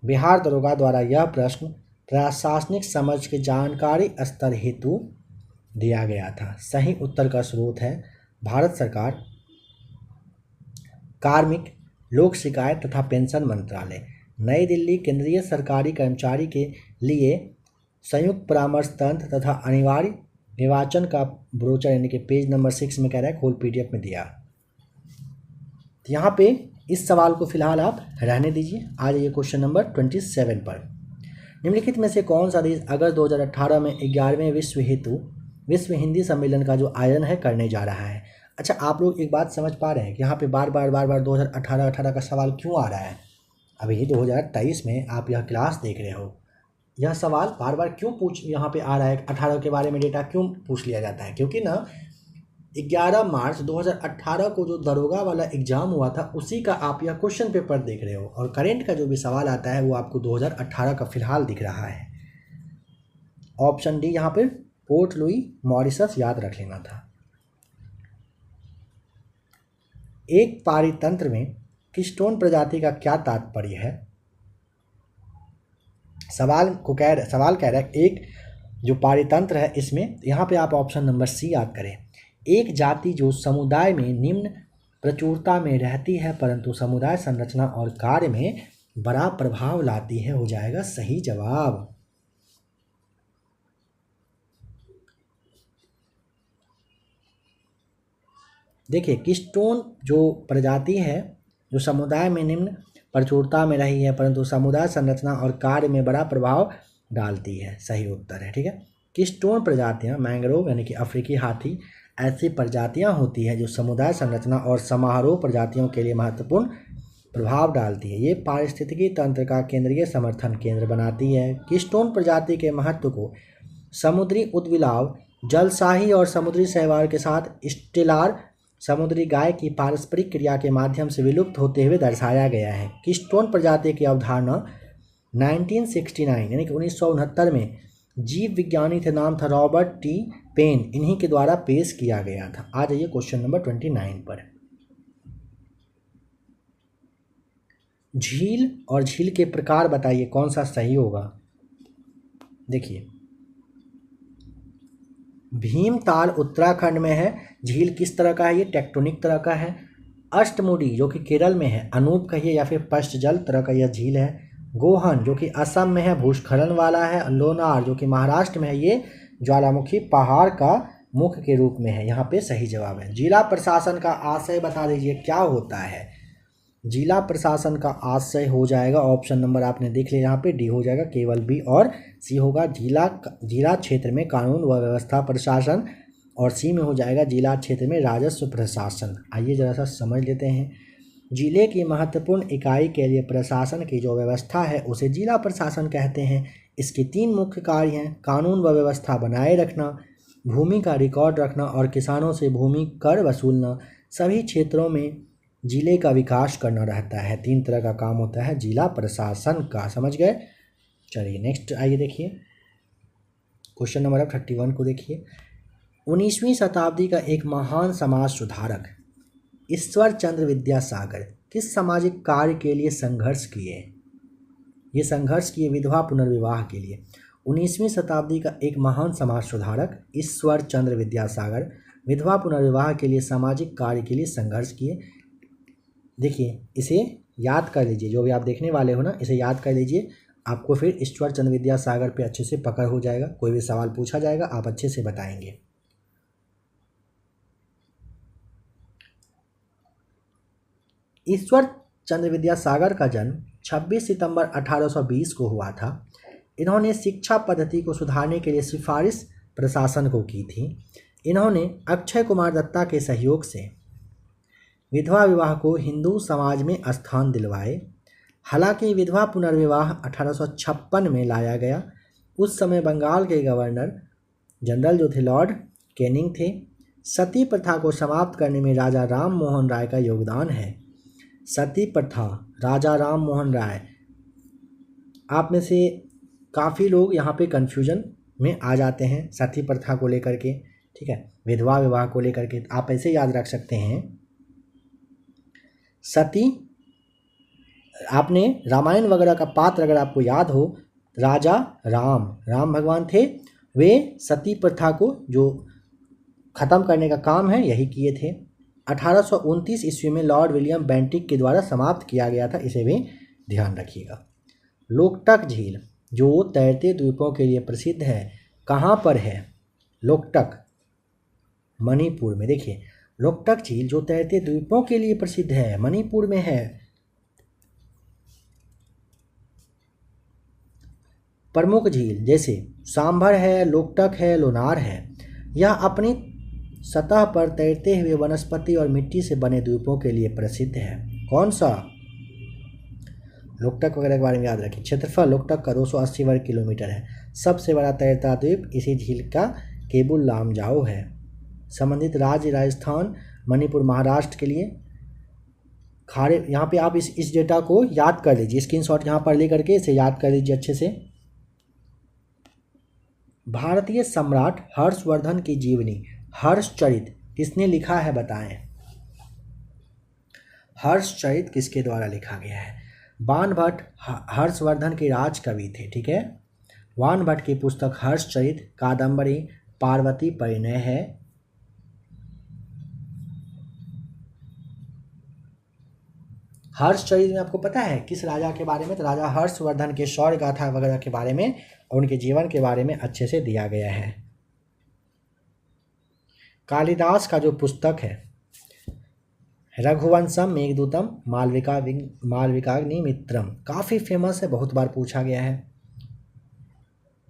बिहार दरोगा द्वारा यह प्रश्न प्रशासनिक समझ के जानकारी स्तर हेतु दिया गया था। सही उत्तर का स्रोत है भारत सरकार, कार्मिक, लोक शिकायत तथा पेंशन मंत्रालय, नई दिल्ली। केंद्रीय सरकारी कर्मचारी के लिए संयुक्त परामर्श तंत्र तथा अनिवार्य निर्वाचन का ब्रोचर यानी कि पेज नंबर 6 में कह रहा है, खोल पीडीएफ में दिया। तो यहाँ पे इस सवाल को फिलहाल आप रहने दीजिए। आ जाइए क्वेश्चन नंबर 27 पर। निम्नलिखित में से कौन सा देश अगस्त 2018 में 11वें विश्व हिंदी सम्मेलन का जो आयोजन है करने जा रहा है? अच्छा, आप लोग एक बात समझ पा रहे हैं कि यहाँ पे बार बार 2018 का सवाल क्यों आ रहा है? अभी 2023 में आप यह क्लास देख रहे हो, यह सवाल बार बार क्यों यहाँ पे आ रहा है? 18 के बारे में डेटा क्यों पूछ लिया जाता है? क्योंकि ना 11 मार्च 2018 को जो दरोगा वाला एग्जाम हुआ था उसी का आप यह क्वेश्चन पेपर देख रहे हो, और करेंट का जो भी सवाल आता है वो आपको 2018 का फिलहाल दिख रहा है। ऑप्शन डी यहाँ पर पोर्ट लुई मॉरिशस याद रख लेना था। एक पारितंत्र में कीस्टोन प्रजाति का क्या तात्पर्य है? सवाल कह रहा है एक जो पारितंत्र है इसमें, यहाँ पे आप ऑप्शन नंबर सी याद करें। एक जाति जो समुदाय में निम्न प्रचुरता में रहती है परंतु समुदाय संरचना और कार्य में बड़ा प्रभाव लाती है, हो जाएगा सही जवाब। देखिए, कीस्टोन जो प्रजाति है जो समुदाय में निम्न प्रचुरता में रही है परंतु समुदाय संरचना और कार्य में बड़ा प्रभाव डालती है, सही उत्तर है। ठीक है, कीस्टोन प्रजातियां मैंग्रोव यानी कि अफ्रीकी हाथी ऐसी प्रजातियां होती है जो समुदाय संरचना और समारोह प्रजातियों के लिए महत्वपूर्ण प्रभाव डालती है। ये पारिस्थितिकी तंत्र का केंद्रीय समर्थन केंद्र बनाती है। कीस्टोन प्रजाति के महत्व को समुद्री उद्विलाव, जलशाही और समुद्री शैवाल के साथ स्टेलार समुद्री गाय की पारस्परिक क्रिया के माध्यम से विलुप्त होते हुए दर्शाया गया है। कीस्टोन प्रजाति की अवधारणा 1969 यानी कि 1969 में जीव विज्ञानी थे, नाम था रॉबर्ट टी पेन, इन्हीं के द्वारा पेश किया गया था। आ जाइए क्वेश्चन नंबर 29 पर। झील और झील के प्रकार बताइए कौन सा सही होगा। देखिए, भीमताल उत्तराखंड में है। झील किस तरह का है? ये टेक्टोनिक तरह का है। अष्टमुडी जो कि केरल में है, अनूप कहिए या फिर पश्चजल तरह का यह झील है। गोहन जो कि असम में है, भूस्खलन वाला है। लोनार जो कि महाराष्ट्र में है, ये ज्वालामुखी पहाड़ का मुख के रूप में है। यहाँ पे सही जवाब है। जिला प्रशासन का आशय बता दीजिए क्या होता है? जिला प्रशासन का आशय हो जाएगा, ऑप्शन नंबर आपने देख लिया, यहाँ पे डी हो जाएगा, केवल बी और सी होगा जिला क्षेत्र में कानून व व्यवस्था प्रशासन, और सी में हो जाएगा जिला क्षेत्र में राजस्व प्रशासन। आइए जरा सा समझ लेते हैं। जिले की महत्वपूर्ण इकाई के लिए प्रशासन की जो व्यवस्था है उसे जिला प्रशासन कहते हैं। इसके 3 मुख्य कार्य हैं: कानून व व्यवस्था बनाए रखना, भूमि का रिकॉर्ड रखना और किसानों से भूमि कर वसूलना। सभी क्षेत्रों में जिले का विकास करना रहता है। 3 तरह का काम होता है जिला प्रशासन का, समझ गए। चलिए नेक्स्ट आइए देखिए क्वेश्चन नंबर 31 को देखिए। 19वीं शताब्दी का एक महान समाज सुधारक ईश्वर चंद्र विद्यासागर किस सामाजिक कार्य के लिए संघर्ष किए? ये संघर्ष किए विधवा पुनर्विवाह के लिए। 19वीं शताब्दी का एक महान समाज सुधारक ईश्वर चंद्र विद्यासागर विधवा पुनर्विवाह के लिए सामाजिक कार्य के लिए संघर्ष किए। देखिए, इसे याद कर लीजिए, जो भी आप देखने वाले हो ना, इसे याद कर लीजिए। आपको फिर ईश्वर चंद्र विद्यासागर पे अच्छे से पकड़ हो जाएगा। कोई भी सवाल पूछा जाएगा आप अच्छे से बताएंगे। ईश्वर चंद्र विद्यासागर का जन्म 26 सितंबर 1820 को हुआ था। इन्होंने शिक्षा पद्धति को सुधारने के लिए सिफारिश प्रशासन को की थी। इन्होंने अक्षय कुमार दत्ता के सहयोग से विधवा विवाह को हिंदू समाज में स्थान दिलवाए। हालांकि विधवा पुनर्विवाह 1856 में लाया गया। उस समय बंगाल के गवर्नर जनरल जो थे लॉर्ड कैनिंग थे। सती प्रथा को समाप्त करने में राजा राम मोहन राय का योगदान है। सती प्रथा, राजा राम मोहन राय, आप में से काफ़ी लोग यहाँ पे कन्फ्यूजन में आ जाते हैं सती प्रथा को लेकर के, ठीक है, विधवा विवाह को लेकर के। आप ऐसे याद रख सकते हैं, सती, आपने रामायण वगैरह का पात्र अगर आपको याद हो, राजा राम भगवान थे, वे सती प्रथा को जो ख़त्म करने का काम है यही किए थे। 1829 ईस्वी में लॉर्ड विलियम बेंटिक के द्वारा समाप्त किया गया था, इसे भी ध्यान रखिएगा। लोकटक झील जो तैरते द्वीपों के लिए प्रसिद्ध है, कहाँ पर है? लोकटक, मणिपुर में। देखिए, लोकटक झील जो तैरते द्वीपों के लिए प्रसिद्ध है, मणिपुर में है। प्रमुख झील जैसे सांभर है, लोकटक है, लोनार है, यह अपनी सतह पर तैरते हुए वनस्पति और मिट्टी से बने द्वीपों के लिए प्रसिद्ध है। कौन सा? लोकटक वगैरह के बारे में याद रखिए। क्षेत्रफल लोकटक का 280 वर्ग किलोमीटर है। सबसे बड़ा तैरता द्वीप इसी झील का केबुल लामजाओ है। संबंधित राज्य राजस्थान, मणिपुर, महाराष्ट्र के लिए खारे। यहाँ पे आप इस डेटा को याद कर लीजिए, स्क्रीनशॉट यहाँ पर ले करके इसे याद कर लीजिए अच्छे से। भारतीय सम्राट हर्षवर्धन की जीवनी हर्षचरित किसने लिखा है, बताएं? हर्षचरित किसके द्वारा लिखा गया है? बाणभट्ट हर्षवर्धन के राज कवि थे, ठीक है। बाणभट्ट की पुस्तक हर्षचरित, कादंबरी, पार्वती परिणय है। हर्षचरित में आपको पता है किस राजा के बारे में? तो राजा हर्षवर्धन के शौर्य गाथा वगैरह के बारे में और उनके जीवन के बारे में अच्छे से दिया गया है। कालिदास का जो पुस्तक है रघुवंशम, मेघदूतम, मालविकाग्निमित्रम, काफ़ी फेमस है, बहुत बार पूछा गया है।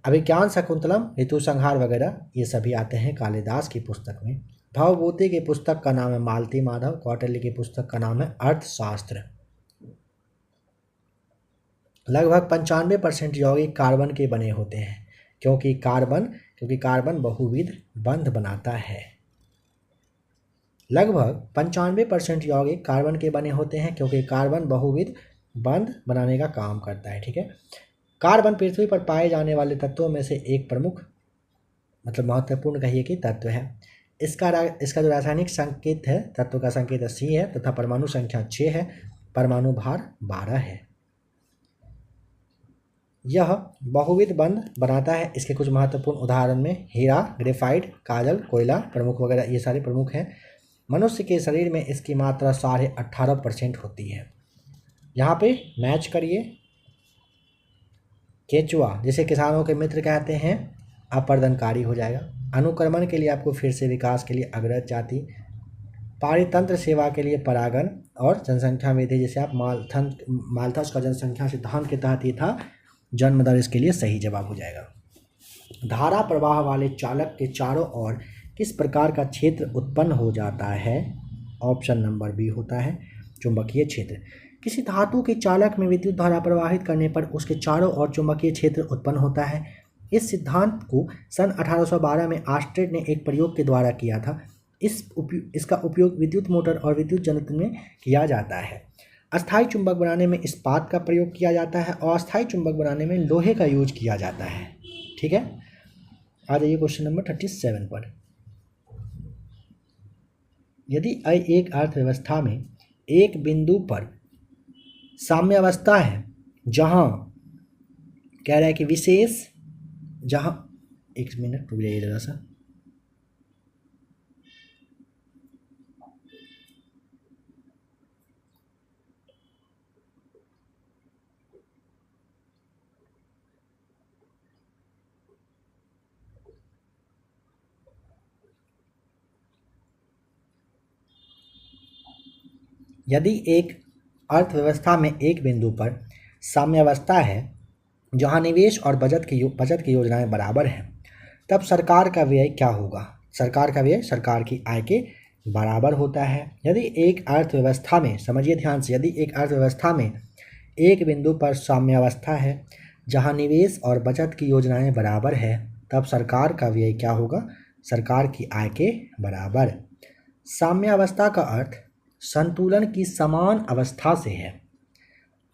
अभिज्ञान शकुंतलम, ऋतु संहार वगैरह ये सभी आते हैं कालिदास की पुस्तक में। भवभूति की पुस्तक का नाम है मालती माधव। कौटिल्य की पुस्तक का नाम है अर्थशास्त्र। लगभग 95% यौगिक कार्बन के बने होते हैं, क्योंकि कार्बन बहुविध बंध बनाता है। लगभग 95% यौगिक कार्बन के बने होते हैं, क्योंकि कार्बन बहुविध बंध बनाने का काम करता है, ठीक है। कार्बन पृथ्वी पर पाए जाने वाले तत्वों में से एक प्रमुख, मतलब महत्वपूर्ण कहिए कि तत्व है। इसका जो रासायनिक संकेत है, तत्व का संकेत C है तथा परमाणु संख्या 6 है, परमाणु भार 12 है। यह बहुविध बंध बनाता है। इसके कुछ महत्वपूर्ण उदाहरण में हीरा, ग्रेफाइट, काजल, कोयला प्रमुख वगैरह, ये सारे प्रमुख हैं। मनुष्य के शरीर में इसकी मात्रा 18.5% होती है। यहाँ पे मैच करिए। केचुआ, जिसे किसानों के मित्र कहते हैं, अपर्दनकारी हो जाएगा। अनुक्रमण के लिए आपको फिर से विकास के लिए अग्रज जाति, पारितंत्र सेवा के लिए परागण, और जनसंख्या वृद्धि जिसे आप माल्थस का जनसंख्या सिद्धांत के तहत ही था, जन्म दर इसके लिए सही जवाब हो जाएगा। धारा प्रवाह वाले चालक के चारों ओर किस प्रकार का क्षेत्र उत्पन्न हो जाता है? ऑप्शन नंबर बी होता है चुंबकीय क्षेत्र। किसी धातु के चालक में विद्युत धारा प्रवाहित करने पर उसके चारों ओर चुंबकीय क्षेत्र उत्पन्न होता है। इस सिद्धांत को सन 1812 में आस्ट्रेड ने एक प्रयोग के द्वारा किया था। इसका उपयोग विद्युत मोटर और विद्युत जनरेटर में किया जाता है। अस्थायी चुंबक बनाने में इस्पात का प्रयोग किया जाता है और अस्थायी चुंबक बनाने में लोहे का यूज किया जाता है, ठीक है। आ जाइए क्वेश्चन नंबर 37 पर। यदि एक अर्थव्यवस्था में एक बिंदु पर साम्यावस्था है, जहां कह रहा है कि विशेष, जहां, एक मिनट रुक जाइए जरा सा, यदि एक अर्थव्यवस्था में एक बिंदु पर साम्यावस्था है, जहां निवेश और बचत की योजनाएं बराबर हैं, तब सरकार का व्यय क्या होगा? सरकार का व्यय सरकार की आय के बराबर होता है। यदि एक अर्थव्यवस्था में, समझिए ध्यान से, यदि एक अर्थव्यवस्था में एक बिंदु पर साम्यावस्था है, जहां निवेश और बचत की योजनाएं बराबर है, तब सरकार का व्यय क्या होगा? सरकार की आय के बराबर। साम्यावस्था का अर्थ संतुलन की समान अवस्था से है।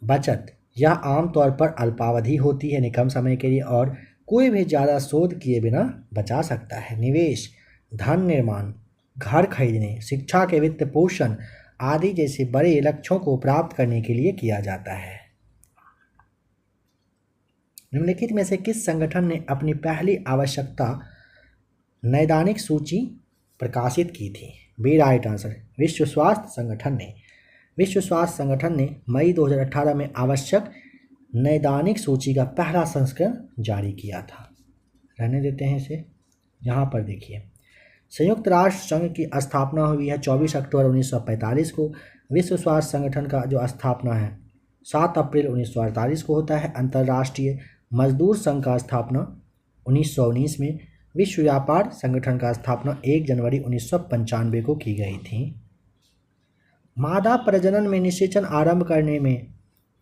बचत, यह आमतौर पर अल्पावधि होती है, कम समय के लिए, और कोई भी ज़्यादा शोध किए बिना बचा सकता है। निवेश, धन निर्माण, घर खरीदने, शिक्षा के वित्त पोषण आदि जैसे बड़े लक्ष्यों को प्राप्त करने के लिए किया जाता है। निम्नलिखित में से किस संगठन ने अपनी पहली आवश्यकता नैदानिक सूची प्रकाशित की थी? बी राइट आंसर, विश्व स्वास्थ्य संगठन ने। विश्व स्वास्थ्य संगठन ने मई 2018 में आवश्यक नैदानिक सूची का पहला संस्करण जारी किया था। रहने देते हैं इसे। यहाँ पर देखिए, संयुक्त राष्ट्र संघ की स्थापना हुई है 24 अक्टूबर 1945 को। विश्व स्वास्थ्य संगठन का जो स्थापना है 7 अप्रैल 1948 को होता है। अंतर्राष्ट्रीय मजदूर संघ का स्थापना 1919 में। विश्व व्यापार संगठन का स्थापना 1 जनवरी 1995 को की गई थी। मादा प्रजनन में निषेचन आरंभ करने में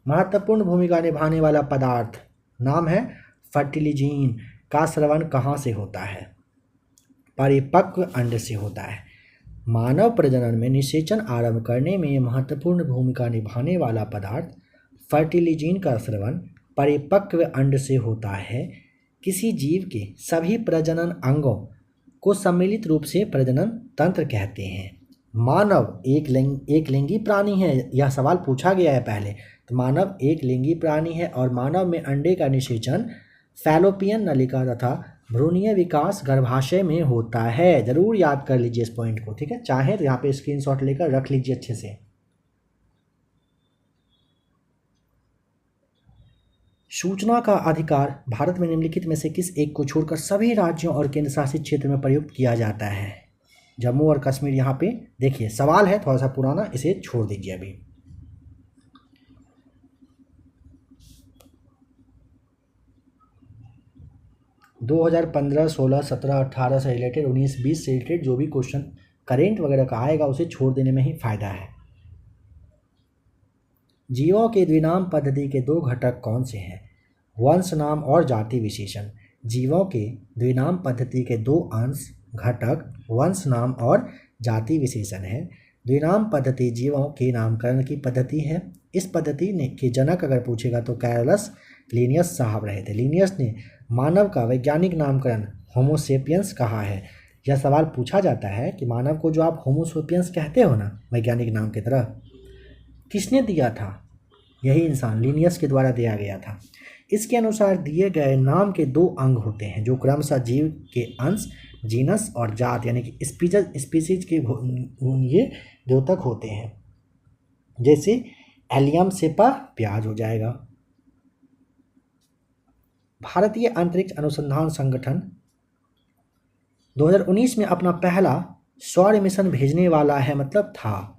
महत्वपूर्ण भूमिका निभाने वाला पदार्थ नाम है फर्टिलिजीन का स्रवण कहाँ से होता है? परिपक्व अंड से होता है। मानव प्रजनन में निषेचन आरंभ करने में महत्वपूर्ण भूमिका निभाने वाला पदार्थ फर्टिलिजीन का स्रवण परिपक्व अंड से होता है। किसी जीव के सभी प्रजनन अंगों को सम्मिलित रूप से प्रजनन तंत्र कहते हैं। मानव एक लिंगी प्राणी है, यह सवाल पूछा गया है पहले। तो मानव एक लिंगी प्राणी है और मानव में अंडे का निषेचन फैलोपियन नलिका तथा भ्रूणीय विकास गर्भाशय में होता है। जरूर याद कर लीजिए इस पॉइंट को, ठीक है? चाहे तो यहाँ पे स्क्रीनशॉट लेकर रख लीजिए अच्छे से। सूचना का अधिकार भारत में निम्नलिखित में से किस एक को छोड़कर सभी राज्यों और केंद्र शासित क्षेत्र में प्रयुक्त किया जाता है? जम्मू और कश्मीर। यहाँ पे देखिए सवाल है थोड़ा सा पुराना, इसे छोड़ दीजिए अभी। दो 2015, 16, 17, 18 से रिलेटेड, 19, 20 से रिलेटेड जो भी क्वेश्चन करेंट वगैरह का आएगा उसे छोड़ देने में ही फायदा है। जीवों के द्विनाम पद्धति के दो घटक कौन से हैं? वंश नाम और जाति विशेषण। जीवों के द्विनाम पद्धति के दो अंश घटक वंश नाम और जाति विशेषण है। द्विनाम पद्धति जीवों के नामकरण की पद्धति है। इस पद्धति ने के जनक अगर पूछेगा तो कैरलस लिनियस साहब रहे थे। लिनियस ने मानव का वैज्ञानिक नामकरण होमोसेपियंस कहा है। यह सवाल पूछा जाता है कि मानव को जो आप होमोसेपियंस कहते हो ना वैज्ञानिक नाम की तरह, किसने दिया था? यही इंसान लिनियस के द्वारा दिया गया था। इसके अनुसार दिए गए नाम के दो अंग होते हैं जो क्रमशः जीव के अंश, जीनस और जात यानी कि स्पीसीज के ये द्योतक होते हैं। जैसे एलियम सेपा प्याज हो जाएगा। भारतीय अंतरिक्ष अनुसंधान संगठन 2019 में अपना पहला सौर मिशन भेजने वाला है, मतलब था।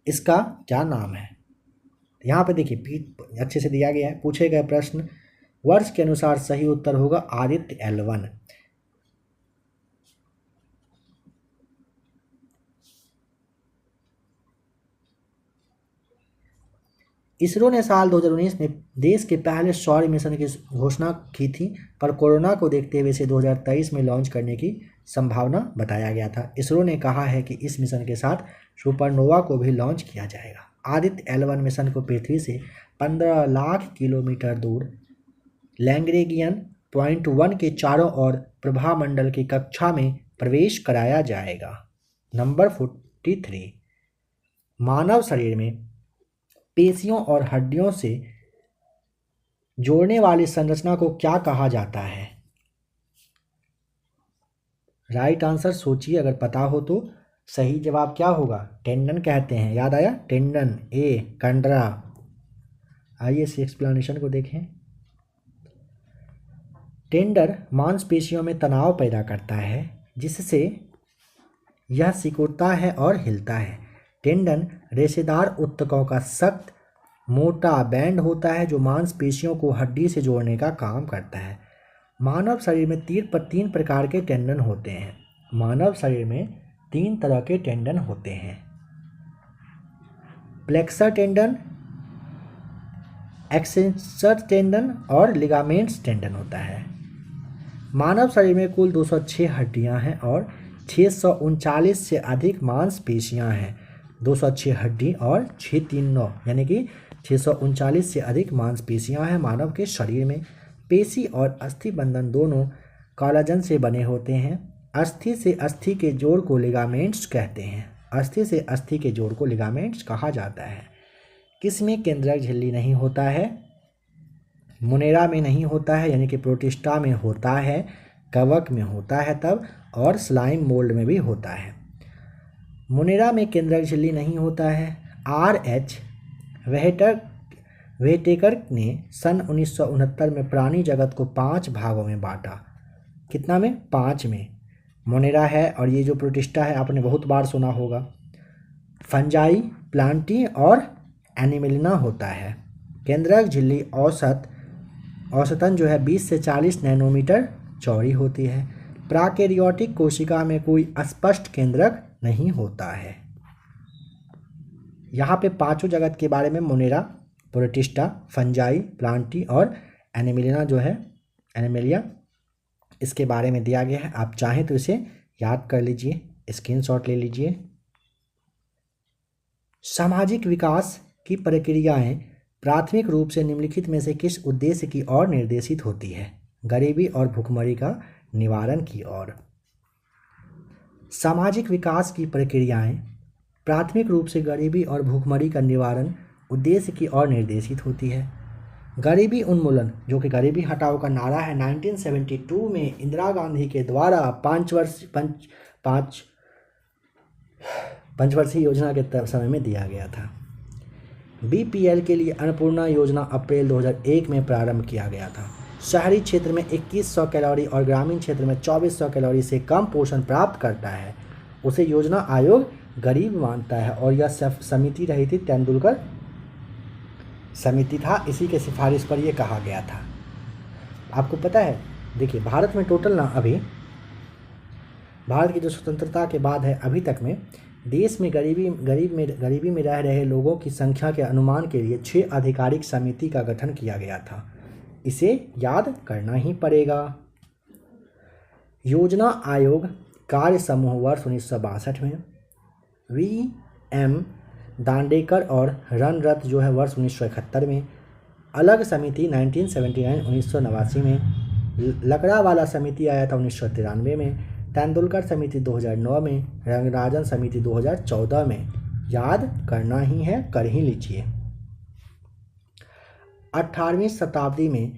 इसका क्या नाम है? यहाँ पे देखिए अच्छे से दिया गया है। पूछे गए प्रश्न वर्ष के अनुसार सही उत्तर होगा आदित्य L1। इसरो ने साल 2019 में देश के पहले सौर मिशन की घोषणा की थी, पर कोरोना को देखते हुए इसे 2023 में लॉन्च करने की संभावना बताया गया था। इसरो ने कहा है कि इस मिशन के साथ सुपरनोवा को भी लॉन्च किया जाएगा। आदित्य L1 मिशन को पृथ्वी से 15 लाख किलोमीटर दूर लैग्रेंगियन पॉइंट 1 के चारों ओर प्रभामंडल की कक्षा में प्रवेश कराया जाएगा। नंबर 53। मानव शरीर में पेशियों और हड्डियों से जोड़ने वाली संरचना को क्या कहा जाता है? राइट आंसर सोचिए, अगर पता हो तो। सही जवाब क्या होगा? टेंडन कहते हैं। याद आया? टेंडन, ए कंडरा। आइए इस एक्सप्लेनेशन को देखें। टेंडर मांसपेशियों में तनाव पैदा करता है जिससे यह सिकुड़ता है और हिलता है। टेंडन रेशेदार ऊतकों का सख्त मोटा बैंड होता है जो मांसपेशियों को हड्डी से जोड़ने का काम करता है। मानव शरीर में तीन प्रकार के टेंडन होते हैं। मानव शरीर में 3 तरह के टेंडन होते हैं। फ्लेक्सर टेंडन, एक्सटेंसर टेंडन और लिगामेंट्स टेंडन होता है। मानव शरीर में कुल 206 हड्डियां हैं और 639 से अधिक मांसपेशियां हैं। 206 हड्डी और 639 यानी कि 639 से अधिक मांसपेशियां हैं मानव के शरीर में। पेशी और अस्थि बंधन दोनों कोलाजन से बने होते हैं। अस्थि से अस्थि के जोड़ को लिगामेंट्स कहते हैं। अस्थि से अस्थि के जोड़ को लिगामेंट्स कहा जाता है। किसमें केंद्रक झिल्ली नहीं होता है? मुनेरा में नहीं होता है, यानी कि प्रोटिस्टा में होता है, कवक में होता है तब, और स्लाइम मोल्ड में भी होता है। मुनेरा में केंद्रक झिल्ली नहीं होता है। R.H. व्हेटेकर ने सन 1969 में प्राणी जगत को 5 भागों में बांटा। कितना में? 5 में। मुनेरा है और ये जो प्रोटिस्टा है आपने बहुत बार सुना होगा। फंजाई, प्लांटी और एनिमेलिना होता है। केंद्रक झिल्ली औसतन जो है 20 से 40 नैनोमीटर चौड़ी होती है। प्राकैरियोटिक कोशिका में कोई स्पष्ट केंद्रक नहीं होता है। यहाँ पे 5 जगत के बारे में मुनेरा, प्रोटिस्टा, फंजाई, प्लांटी और एनिमेलिना जो है, एनिमेलिया, इसके बारे में दिया गया है। आप चाहें तो इसे याद कर लीजिए, स्क्रीनशॉट ले लीजिए। सामाजिक विकास की प्रक्रियाएं प्राथमिक रूप से निम्नलिखित में से किस उद्देश्य की ओर निर्देशित होती है? गरीबी और भुखमरी का निवारण की ओर। सामाजिक विकास की प्रक्रियाएं प्राथमिक रूप से गरीबी और भुखमरी का निवारण उद्देश्य की ओर निर्देशित होती है। गरीबी उन्मूलन, जो कि गरीबी हटाओ का नारा है, 1972 में इंदिरा गांधी के द्वारा 5 वर्षीय योजना के समय में दिया गया था। BPL के लिए अन्नपूर्णा योजना अप्रैल 2001 में प्रारंभ किया गया था। शहरी क्षेत्र में 2100 कैलोरी और ग्रामीण क्षेत्र में 2400 कैलोरी से कम पोषण प्राप्त करता है उसे योजना आयोग गरीब मानता है। और यह समिति रही थी, तेंदुलकर समिति था, इसी के सिफारिश पर यह कहा गया था। आपको पता है, देखिए भारत में टोटल ना अभी भारत की जो स्वतंत्रता के बाद है अभी तक में देश में गरीबी में रह रहे लोगों की संख्या के अनुमान के लिए 6 आधिकारिक समिति का गठन किया गया था। इसे याद करना ही पड़ेगा। योजना आयोग कार्य समूह वर्ष 1962 में, V.M. दांडेकर और रनरत जो है वर्ष 1971 में, अलग समिति 1979 में, लकड़ावाला समिति आया था 1993 में, तेंदुलकर समिति 2009 में, रंगराजन समिति 2014 में। याद करना ही है, कर ही लीजिए। 18वीं शताब्दी में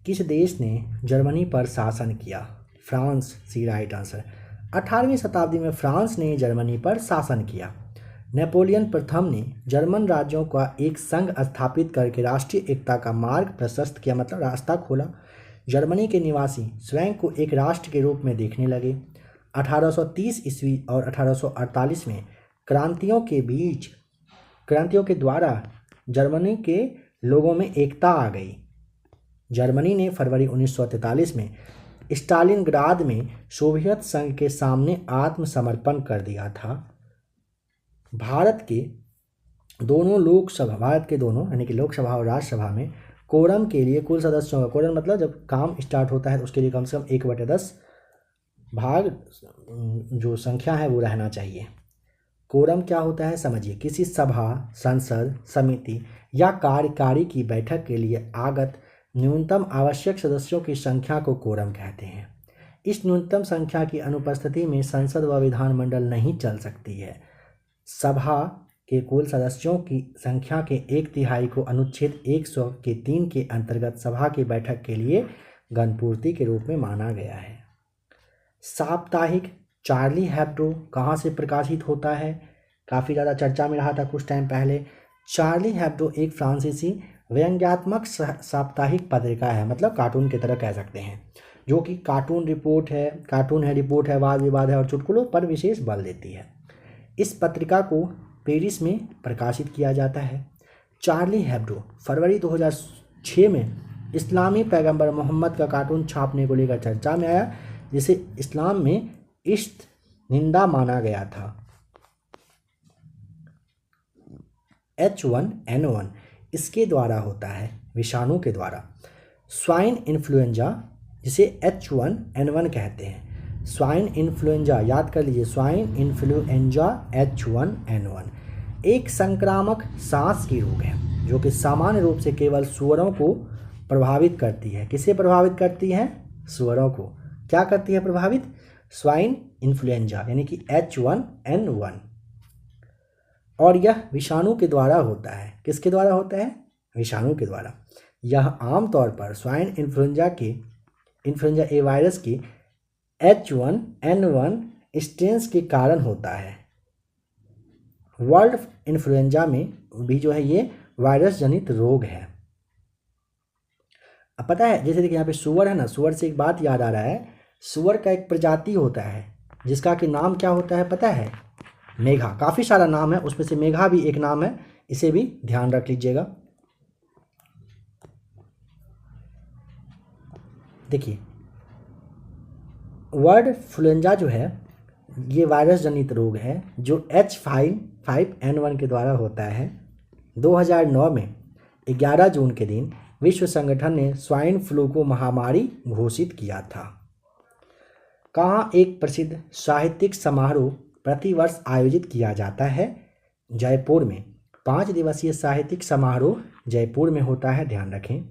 किस देश ने जर्मनी पर शासन किया? फ्रांस, सी राइट आंसर। 18वीं शताब्दी में फ्रांस ने जर्मनी पर शासन किया। नेपोलियन प्रथम ने जर्मन राज्यों का एक संघ स्थापित करके राष्ट्रीय एकता का मार्ग प्रशस्त किया, मतलब रास्ता खोला। जर्मनी के निवासी स्वयं को एक राष्ट्र के रूप में देखने लगे। 1830 ईस्वी और 1848 में क्रांतियों के द्वारा जर्मनी के लोगों में एकता आ गई। जर्मनी ने फरवरी 1943 में स्टालिनग्राद में सोवियत संघ के सामने आत्मसमर्पण कर दिया था। भारत के दोनों यानी कि लोकसभा और राज्यसभा में कोरम के लिए कुल सदस्यों का, कोरम मतलब जब काम स्टार्ट होता है तो उसके लिए कम से कम 1/10 भाग जो संख्या है वो रहना चाहिए। कोरम क्या होता है समझिए, किसी सभा, संसद, समिति या कार्यकारी की बैठक के लिए आगत न्यूनतम आवश्यक सदस्यों की संख्या को कोरम कहते हैं। इस न्यूनतम संख्या की अनुपस्थिति में संसद व विधानमंडल नहीं चल सकती है। सभा के कुल सदस्यों की संख्या के 1/3 को अनुच्छेद 100 के 3 के अंतर्गत सभा की बैठक के लिए गणपूर्ति के रूप में माना गया है। साप्ताहिक चार्ली हेब्डो कहाँ से प्रकाशित होता है? काफ़ी ज़्यादा चर्चा में रहा था कुछ टाइम पहले। चार्ली हेब्डो एक फ्रांसीसी व्यंग्यात्मक साप्ताहिक पत्रिका है, मतलब कार्टून की तरह कह सकते हैं, जो कि कार्टून है, रिपोर्ट है, वाद विवाद है और चुटकुलों पर विशेष बल देती है। इस पत्रिका को पेरिस में प्रकाशित किया जाता है। चार्ली हेब्डो फरवरी 2006 में इस्लामी पैगंबर मोहम्मद का कार्टून छापने को लेकर चर्चा में आया, जिसे इस्लाम में इश्क निंदा माना गया था। H1N1 इसके द्वारा होता है, विषाणु के द्वारा। स्वाइन इन्फ्लुएंजा जिसे H1N1 कहते हैं, स्वाइन इन्फ्लुएंजा याद कर लीजिए, स्वाइन इन्फ्लुएंजा H1N1 एक संक्रामक सांस की रोग है जो कि सामान्य रूप से केवल सूअरों को प्रभावित करती है। किसे प्रभावित करती है? सूअरों को। क्या करती है प्रभावित? स्वाइन इन्फ्लुएंजा यानी कि H1N1। और यह विषाणु के द्वारा होता है। किसके द्वारा होता है? विषाणु के द्वारा। यह आमतौर पर स्वाइन इन्फ्लुएंजा ए वायरस की H1N1 स्ट्रेन्स के कारण होता है। वर्ल्ड इन्फ्लुएंजा में भी जो है ये वायरस जनित रोग है। अब पता है, जैसे देखिए यहाँ पे सूअर है ना, सूअर से एक बात याद आ रहा है, सूअर का एक प्रजाति होता है जिसका कि नाम क्या होता है पता है? मेघा। काफ़ी सारा नाम है, उसमें से मेघा भी एक नाम है, इसे भी ध्यान रख लीजिएगा। देखिए वर्ड फ्लुएंजा जो है ये वायरस जनित रोग है जो H5N1 के द्वारा होता है। 2009 में 11 जून के दिन विश्व संगठन ने स्वाइन फ्लू को महामारी घोषित किया था। कहाँ एक प्रसिद्ध साहित्यिक समारोह प्रतिवर्ष आयोजित किया जाता है? जयपुर में। 5 दिवसीय साहित्यिक समारोह जयपुर में होता है, ध्यान रखें।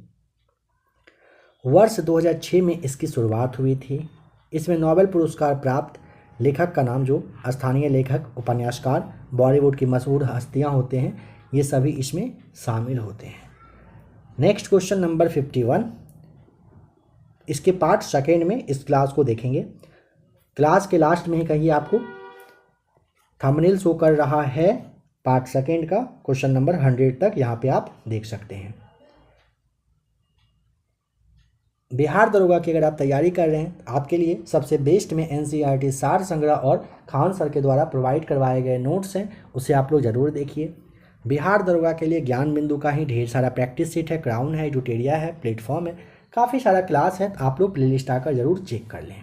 वर्ष 2006 में इसकी शुरुआत हुई थी। इसमें नोबेल पुरस्कार प्राप्त लेखक का नाम, जो स्थानीय लेखक, उपन्यासकार, बॉलीवुड की मशहूर हस्तियां होते हैं, ये सभी इसमें शामिल होते हैं। नेक्स्ट क्वेश्चन नंबर 51, इसके पार्ट सेकेंड में इस क्लास को देखेंगे। क्लास के लास्ट में ही कहिए आपको थंबनेल शो कर रहा है पार्ट सेकेंड का, क्वेश्चन नंबर 100 तक यहाँ पे आप देख सकते हैं। बिहार दरोगा की अगर आप तैयारी कर रहे हैं, आपके लिए सबसे बेस्ट में NCERT सार संग्रह और खान सर के द्वारा प्रोवाइड करवाए गए नोट्स हैं, उसे आप लोग ज़रूर देखिए। बिहार दरोगा के लिए ज्ञान बिंदु का ही ढेर सारा प्रैक्टिस सेट है, क्राउन है, एडुटेरिया है, प्लेटफॉर्म है, काफ़ी सारा क्लास है, आप लोग प्लेलिस्ट आकर ज़रूर चेक कर लें।